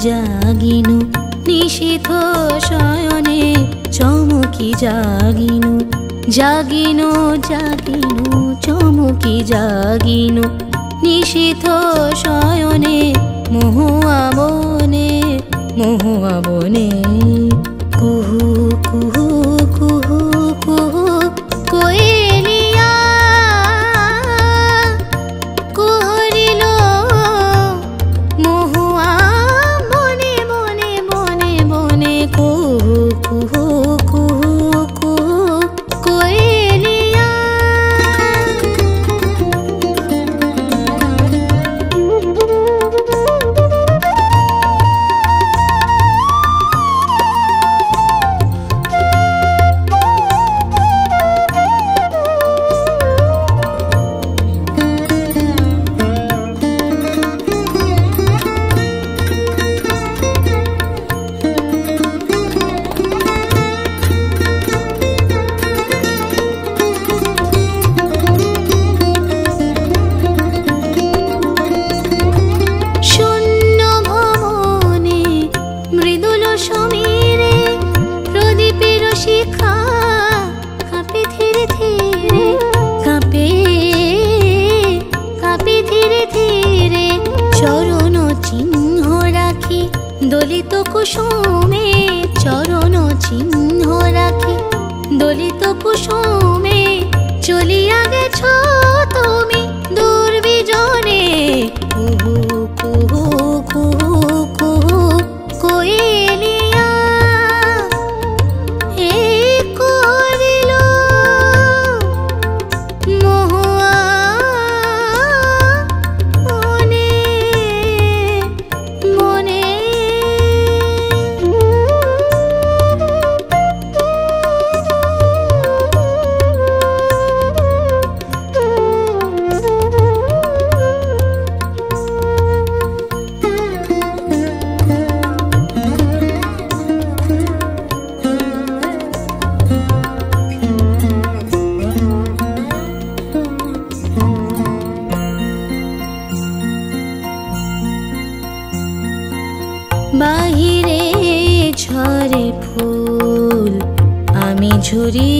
জাগিনু নিশীথ শয়নে চমকি জাগিনু জাগিনু জাগিনু চমকি জাগিনু নিশীথ শয়নে মহুয়া বনে মহুয়া বনে কুহু কুহু কুহু কুহু কোয়েলিয়া কুহরিল মহুয়া বনে বনে বনে বনে কুহু কুহু কুহু কুহু কোয়েলিয়া দলিত কুসুমে চরণ চিহ্ন রাখি দলিত কুসুমে চলিয়া গেছ তুমি দুর্বিজনে কুহু কুহু কুহু কুহু কোয়েলিয়া হে করিল মহুয়া বনে বনে বাহিরে ঝরে ফুল আমি ঝুরি